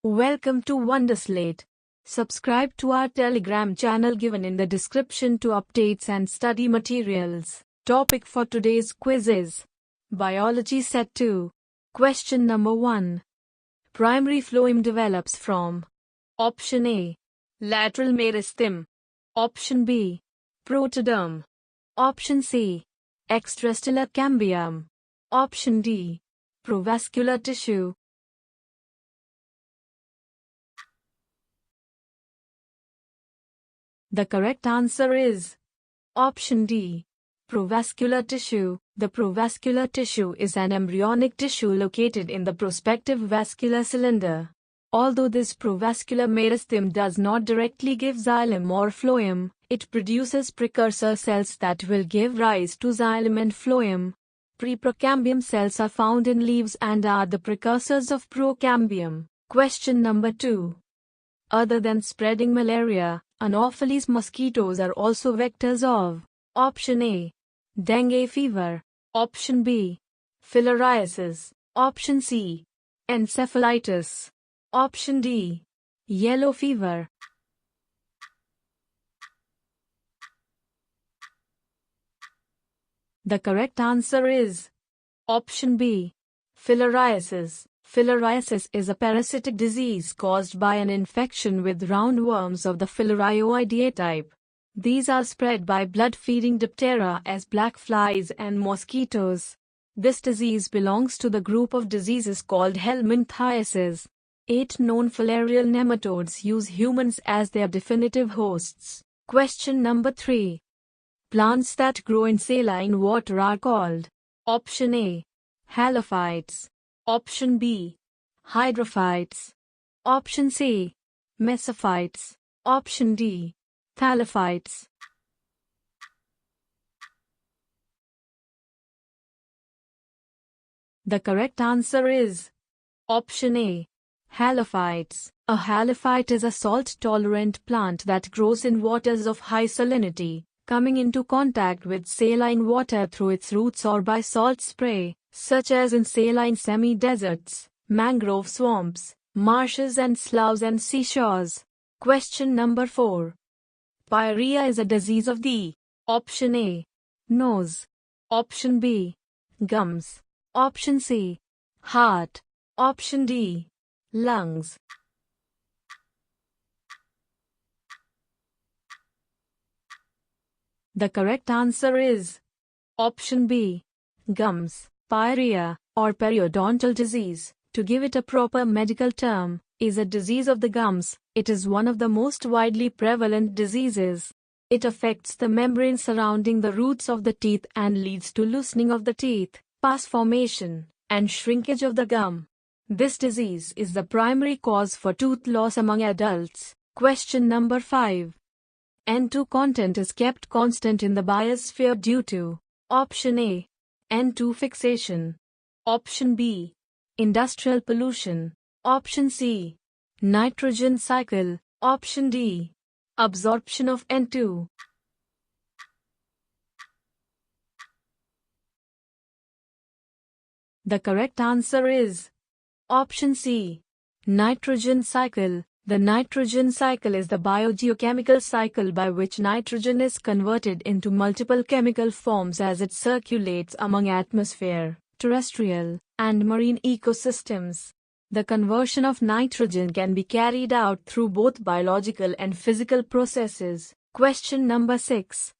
Welcome to Wonderslate. Subscribe to our Telegram channel given in the description to updates and study materials. Topic for today's quiz is Biology Set 2. Question number 1. Primary phloem develops from Option A. Lateral meristem. Option B. Protoderm. Option C. Extrastellar cambium. Option D. Provascular tissue. The correct answer is Option D. Provascular tissue. The provascular tissue is an embryonic tissue located in the prospective vascular cylinder. Although this provascular meristem does not directly give xylem or phloem, it produces precursor cells that will give rise to xylem and phloem. Preprocambium cells are found in leaves and are the precursors of procambium. Question number 2. Other than spreading malaria, Anopheles mosquitoes are also vectors of Option A. Dengue fever. Option B. Filariasis. Option C. Encephalitis. Option D. Yellow fever. The correct answer is Option B. Filariasis. Filariasis is a parasitic disease caused by an infection with roundworms of the Filarioideae type. These are spread by blood-feeding diptera as black flies and mosquitoes. This disease belongs to the group of diseases called helminthiasis. 8 known filarial nematodes use humans as their definitive hosts. Question number 3. Plants that grow in saline water are called Option A. Halophytes. Option B. Hydrophytes. Option C. Mesophytes. Option D. Thallophytes. The correct answer is Option A. Halophytes. A halophyte is a salt-tolerant plant that grows in waters of high salinity, coming into contact with saline water through its roots or by salt spray, such as in saline semi-deserts, mangrove swamps, marshes and sloughs and seashores. Question number 4. Pyuria is a disease of the Option A. Nose. Option B. Gums. Option C. Heart. Option D. Lungs. The correct answer is Option B. Gums. Pyuria, or periodontal disease, to give it a proper medical term, is a disease of the gums. It is one of the most widely prevalent diseases. It affects the membrane surrounding the roots of the teeth and leads to loosening of the teeth, pus formation, and shrinkage of the gum. This disease is the primary cause for tooth loss among adults. Question number 5. N2 content is kept constant in the biosphere due to Option A. N2 fixation. Option B. Industrial pollution. Option C. Nitrogen cycle. Option D. Absorption of N2. The correct answer is Option C. Nitrogen cycle. The nitrogen cycle is the biogeochemical cycle by which nitrogen is converted into multiple chemical forms as it circulates among atmosphere, terrestrial, and marine ecosystems. The conversion of nitrogen can be carried out through both biological and physical processes. Question number 6.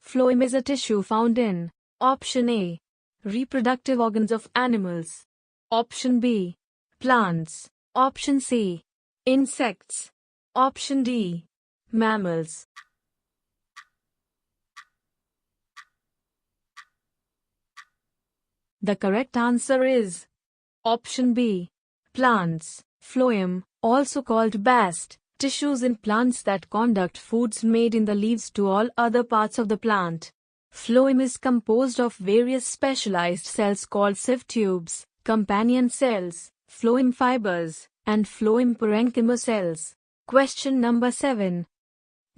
Phloem is a tissue found in Option A. Reproductive organs of animals. Option B. Plants. Option C. Insects. Option D. Mammals. The correct answer is Option B. Plants. Phloem, also called bast, tissues in plants that conduct foods made in the leaves to all other parts of the plant. Phloem is composed of various specialized cells called sieve tubes, companion cells, phloem fibers, and phloem parenchyma cells. Question number 7.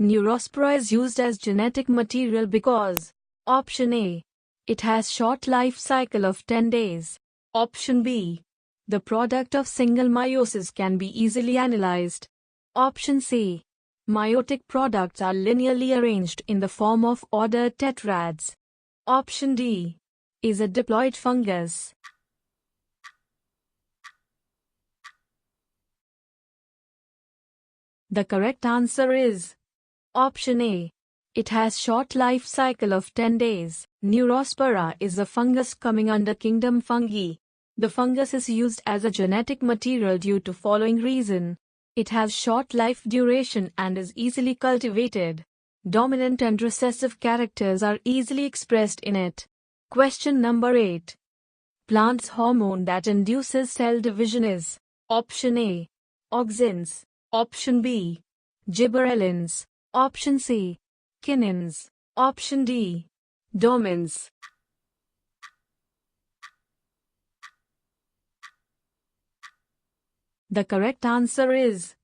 Neurospora is used as genetic material because Option A. It has short life cycle of 10 days. Option B. The product of single meiosis can be easily analyzed. Option C. Meiotic products are linearly arranged in the form of ordered tetrads. Option D. Is a diploid fungus. The correct answer is Option A. It has short life cycle of 10 days. Neurospora is a fungus coming under kingdom fungi. The fungus is used as a genetic material due to following reason. It has short life duration and is easily cultivated. Dominant and recessive characters are easily expressed in it. Question number 8. Plant's hormone that induces cell division is Option A. Auxins. Option B. Gibberellins. Option C. Kinins. Option D. Domins. The correct answer is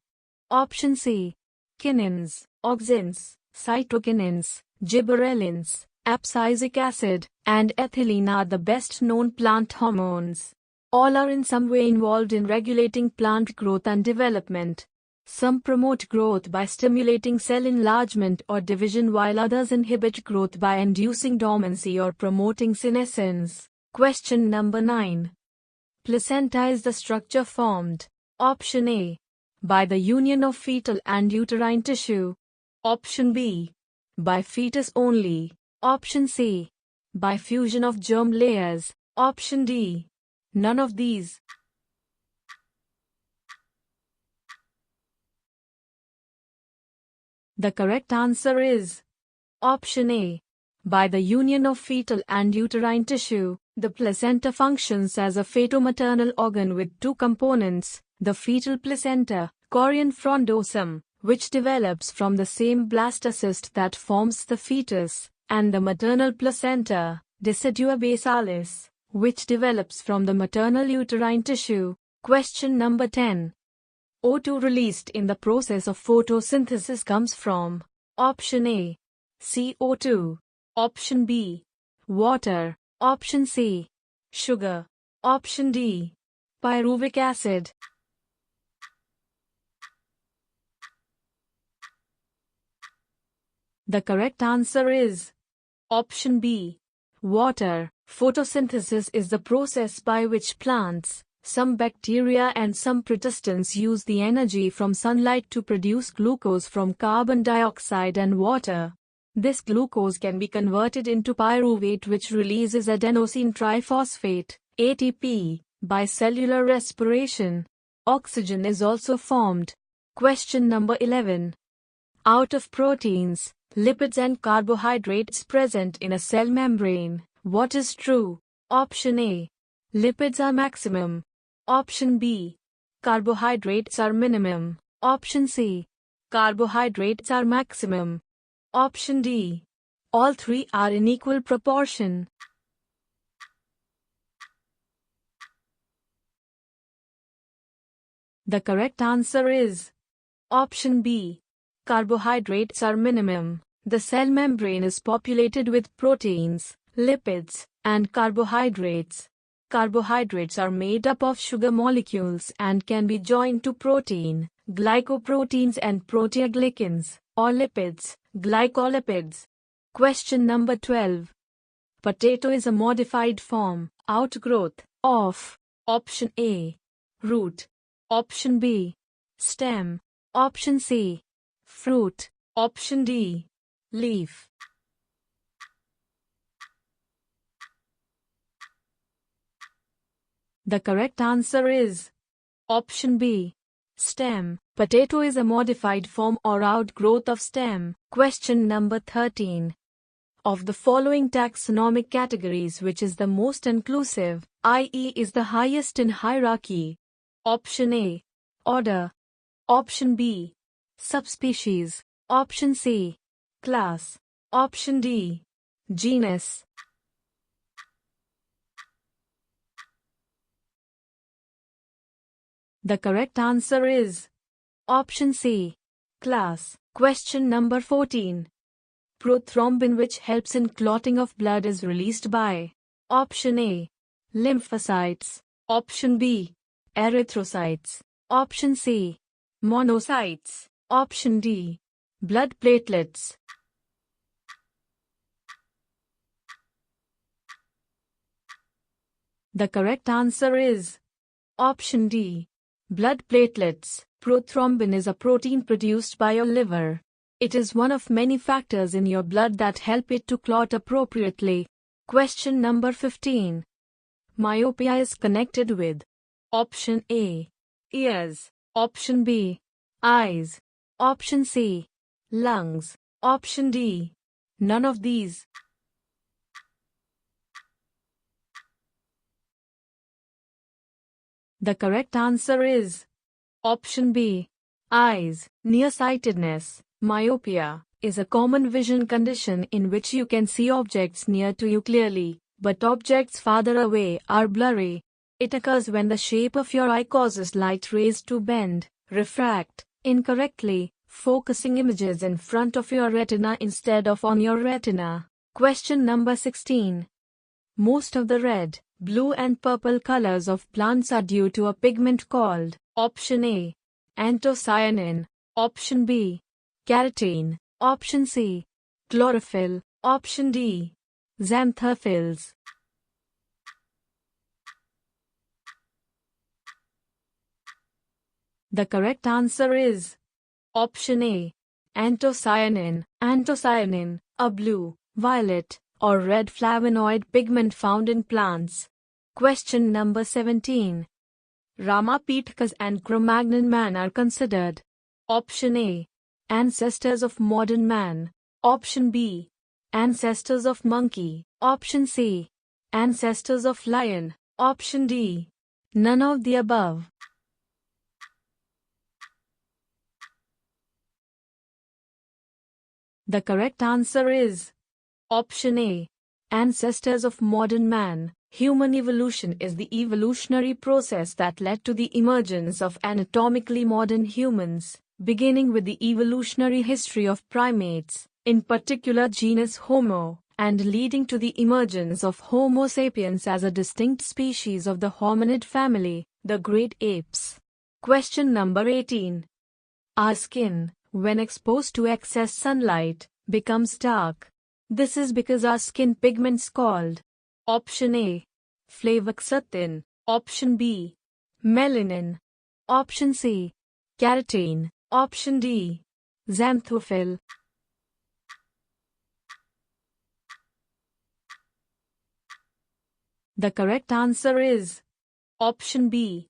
Option C. Kinins, auxins, cytokinins, gibberellins, abscisic acid, and ethylene are the best known plant hormones. All are in some way involved in regulating plant growth and development. Some promote growth by stimulating cell enlargement or division, while others inhibit growth by inducing dormancy or promoting senescence. Question number 9. Placenta is the structure formed. Option A. By the union of fetal and uterine tissue. Option B. By fetus only. Option C. By fusion of germ layers. Option D. None of these. The correct answer is Option A. By the union of fetal and uterine tissue. The placenta functions as a fetomaternal organ with two components, the fetal placenta, chorion frondosum, which develops from the same blastocyst that forms the fetus, and the maternal placenta, decidua basalis, which develops from the maternal uterine tissue. Question number 10. O2 released in the process of photosynthesis comes from Option A. CO2. Option B. Water. Option C. Sugar. Option D. Pyruvic acid. The correct answer is Option B. Water. Photosynthesis is the process by which plants, some bacteria and some protistans use the energy from sunlight to produce glucose from carbon dioxide and water. This glucose can be converted into pyruvate, which releases adenosine triphosphate, ATP, by cellular respiration. Oxygen is also formed. Question number 11. Out of proteins, lipids and carbohydrates present in a cell membrane, what is true? Option A. Lipids are maximum. Option B. Carbohydrates are minimum. Option C. Carbohydrates are maximum. Option D. All three are in equal proportion. The correct answer is Option B. Carbohydrates are minimum. The cell membrane is populated with proteins, lipids, and carbohydrates. Carbohydrates are made up of sugar molecules and can be joined to protein, glycoproteins and proteoglycans, or lipids, glycolipids. Question number 12. Potato is a modified form, outgrowth, of Option A. Root. Option B. Stem. Option C. Fruit. Option D. Leaf. The correct answer is Option B. Stem. Potato is a modified form or outgrowth of stem. Question number 13. Of the following taxonomic categories, which is the most inclusive, i.e. is the highest in hierarchy? Option A. Order. Option B. Subspecies. Option C. Class. Option D. Genus. The correct answer is Option C. Class. Question number 14. Prothrombin, which helps in clotting of blood, is released by Option A. Lymphocytes. Option B. erythrocytes. Option C. Monocytes. Option D. Blood platelets. The correct answer is option D. Blood platelets. Prothrombin is a protein produced by your liver. It is one of many factors in your blood that help it to clot appropriately. Question number 15. Myopia is connected with option A. Ears. Option B. Eyes. Option C. Lungs. Option D. None of these. The correct answer is option B. Eyes. Nearsightedness, myopia, is a common vision condition in which you can see objects near to you clearly, but objects farther away are blurry. It occurs when the shape of your eye causes light rays to bend, refract, incorrectly, focusing images in front of your retina instead of on your retina. Question number 16. Most of the red, blue and purple colors of plants are due to a pigment called option A. Anthocyanin. Option B. Carotene. Option C. Chlorophyll. Option D. Xanthophylls. The correct answer is option A. Anthocyanin. Anthocyanin, a blue, violet, or red flavonoid pigment found in plants. Question number 17. Ramapithecus and Cro-Magnon man are considered option A. Ancestors of modern man. Option B. Ancestors of monkey. Option C. Ancestors of lion. Option D. None of the above. The correct answer is option A. Ancestors of modern man. Human evolution is the evolutionary process that led to the emergence of anatomically modern humans, beginning with the evolutionary history of primates, in particular genus Homo, and leading to the emergence of Homo sapiens as a distinct species of the hominid family, the great apes. Question number 18. Our skin, when exposed to excess sunlight, becomes dark. This is because our skin pigments called option A. Flavoxanthin. Option B. Melanin. Option C. Carotene. Option D. Xanthophyll. The correct answer is option B.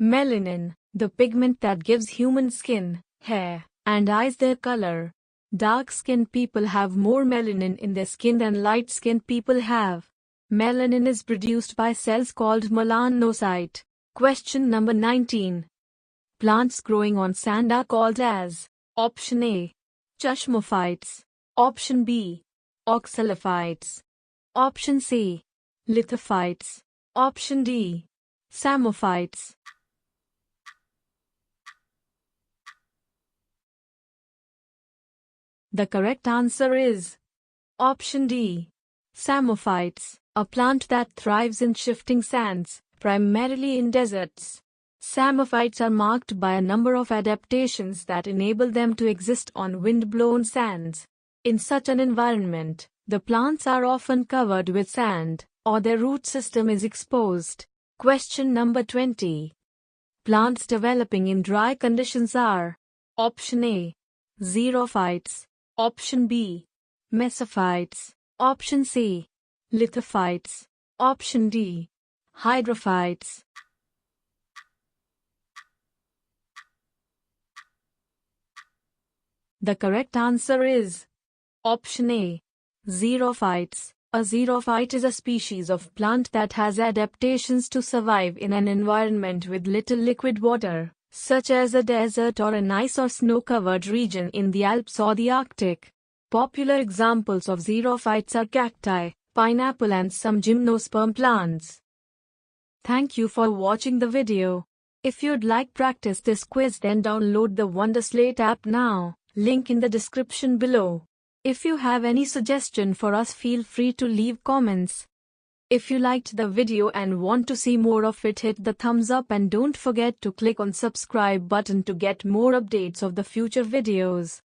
Melanin, the pigment that gives human skin, hair, and eyes their color. Dark-skinned people have more melanin in their skin than light-skinned people have. Melanin is produced by cells called melanocyte. Question number 19. Plants growing on sand are called as option A. Chusmophytes. Option B. Oxalophytes. Option C. Lithophytes. Option D. Psammophytes. The correct answer is option D. Psammophytes, a plant that thrives in shifting sands, primarily in deserts. Psammophytes are marked by a number of adaptations that enable them to exist on wind-blown sands. In such an environment, the plants are often covered with sand, or their root system is exposed. Question number 20. Plants developing in dry conditions are option A. Xerophytes. Option B. Mesophytes. Option C. Lithophytes. Option D. Hydrophytes. The correct answer is option A. Xerophytes. A xerophyte is a species of plant that has adaptations to survive in an environment with little liquid water, such as a desert or an ice or snow-covered region in the Alps or the Arctic. Popular examples of xerophytes are cacti, pineapple and some gymnosperm plants. Thank you for watching the video. If you'd like practice this quiz, then download the Wonderslate app now, link in the description below. If you have any suggestion for us, feel free to leave comments. If you liked the video and want to see more of it, hit the thumbs up and don't forget to click on subscribe button to get more updates of the future videos.